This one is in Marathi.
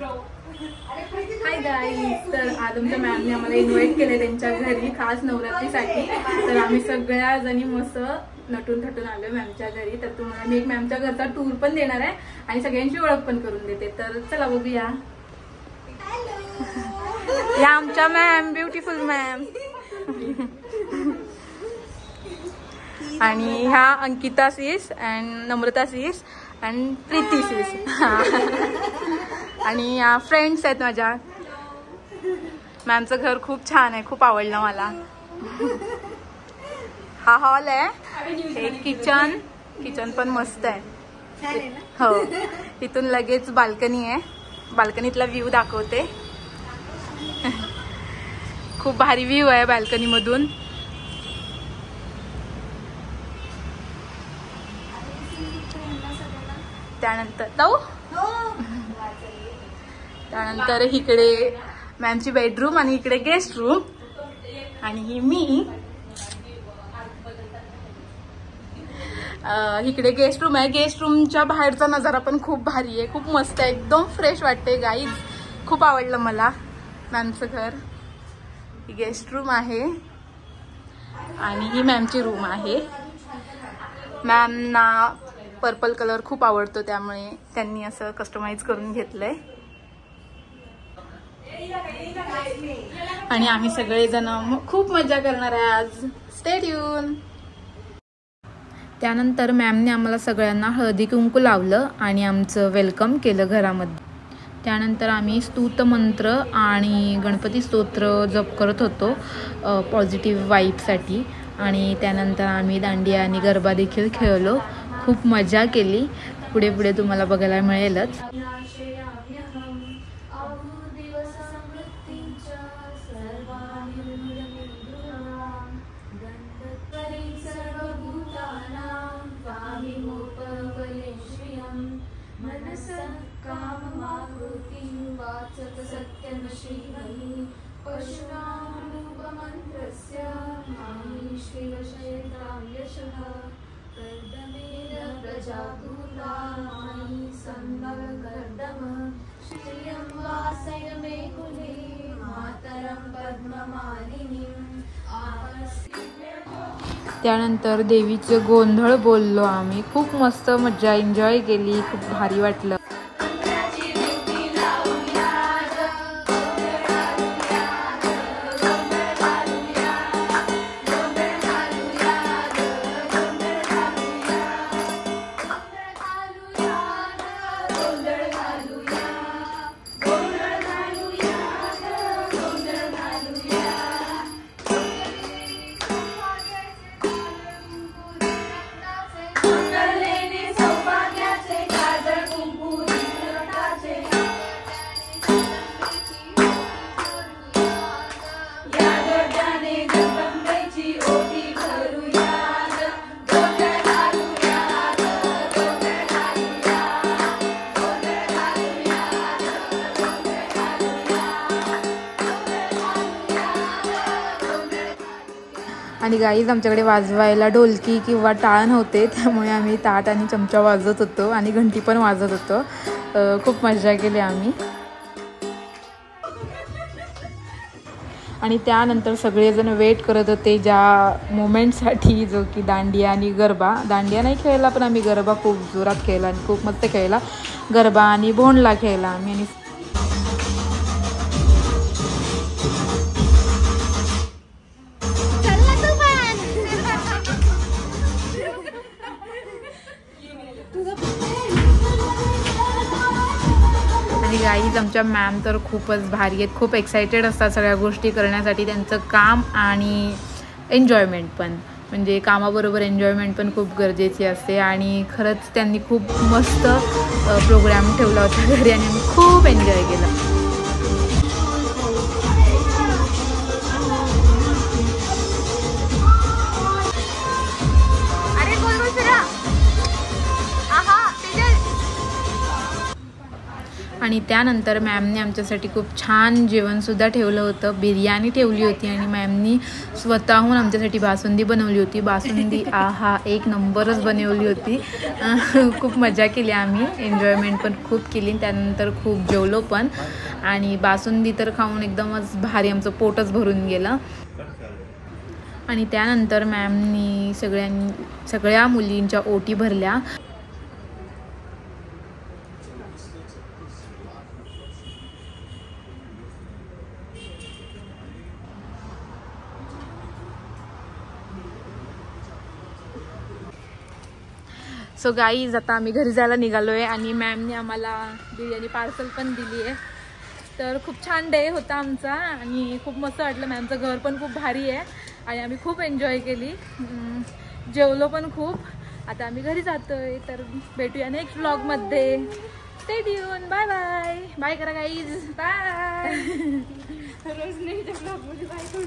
हाय गाईज, तर आज आमच्या मॅमने आम्हाला इन्व्हाइट केले त्यांच्या घरी खास नवरात्रीसाठी. तर आम्ही सगळ्या जणी मस्त नटून थटून आलोय मॅमच्या घरी. तर तुम्हाला मी एक मॅमच्या घरचा टूर पण देणार आहे आणि सगळ्यांची ओळख पण करून देते. तर चला बघूया. या आमच्या मॅम, ब्युटिफुल मॅम. आणि ह्या Ankita sis and Namrata sis and Preeti sis. आणि या फ्रेंड्स आहेत माझ्या. मॅमचं घर खूप छान आहे, खूप आवडलं मला. हा हॉल आहे, एक किचन पण मस्त आहे. हो, तिथून लगेच बाल्कनी आहे. बाल्कनीतला व्ह्यू दाखवते. खूप भारी व्ह्यू आहे बाल्कनी मधून. त्यानंतर इकडे मॅमची बेडरूम आणि इकडे गेस्ट रूम. आणि ही मी. इकडे गेस्ट रूम आहे. गेस्ट रूमच्या बाहेरचा नजारा पण खूप भारी आहे, खूप मस्त आहे, एकदम फ्रेश वाटते गाईज. खूप आवडलं मला मॅमचं घर. ही गेस्ट रूम आहे आणि ही मॅमची रूम आहे. मॅमना पर्पल कलर खूप आवडतो, त्यामुळे त्यांनी असं कस्टमाइज करून घेतलंय. आणि आम्ही सगळेजण खूप मजा करणार आहे आज. Stay tune. त्यानंतर मॅमने आम्हाला सगळ्यांना हळदी कुंकू लावलं आणि आमचं वेलकम केलं घरामध्ये. त्यानंतर आम्ही स्तुत मंत्र आणि गणपती स्तोत्र जप करत होतो पॉझिटिव्ह वाईबसाठी. आणि त्यानंतर आम्ही दांडिया आणि गरबा देखील खेळलो, खूप मजा केली. पुढे पुढे तुम्हाला बघायला मिळेलच. त्यानंतर देवीचं गोंधळ बोललो आम्ही. खूप मस्त मजा एन्जॉय केली, खूप भारी वाटलं. आणि गाईज आमच्याकडे वाजवायला ढोलकी किंवा टाळ नव्हते, त्यामुळे आम्ही ताट आणि चमचा वाजवत होतो आणि घंटी पण वाजवत होतो. खूप मजा केली आम्ही. आणि त्यानंतर सगळेजण वेट करत होते ज्या मोमेंटसाठी, जो की दांडिया आणि गरबा. दांडिया नाही खेळला, पण आम्ही गरबा खूप जोरात खेळला आणि खूप मस्त खेळला. गरबा आणि भोंडला खेळला आम्ही. आणि गाईज आमच्या मॅम तर खूपच भारी आहेत, खूप एक्सायटेड असतात सगळ्या गोष्टी करण्यासाठी. त्यांचं काम आणि एन्जॉयमेंट पण, म्हणजे कामाबरोबर एन्जॉयमेंट पण खूप गरजेची असते. आणि खरंच त्यांनी खूप मस्त प्रोग्राम ठेवला होता घरी आणि आम्ही खूप एन्जॉय केला. आणि त्यानंतर मॅमने आमच्यासाठी खूप छान जेवणसुद्धा ठेवलं होतं. बिर्याणी ठेवली होती आणि मॅमनी स्वतःहून आमच्यासाठी बासुंदी बनवली होती. बासुंदी आहा एक नंबरच बनवली होती. खूप मजा केली आम्ही, एन्जॉयमेंट पण खूप केली. त्यानंतर खूप जेवलो पण आणि बासुंदी तर खाऊन एकदमच भारी आमचं पोटच भरून गेलं. आणि त्यानंतर मॅमनी सगळ्या मुलींच्या ओटी भरल्या. सो गाईज आता आम्ही घरी जायला निघालो आहे आणि मॅमने आम्हाला बिर्याणी पार्सल पण दिली आहे. तर खूप छान डे होता आमचा आणि खूप मस्त वाटलं. मॅमचं घर पण खूप भारी आहे आणि आम्ही खूप एन्जॉय केली, जेवलो पण खूप. आता आम्ही घरी जातोय. तर भेटूया नेक्स्ट व्लॉगमध्ये. Stay tune. Bye bye. Bye करा गाईज. बाय. रोज नेक्स्ट व्लॉगमध्ये बाय.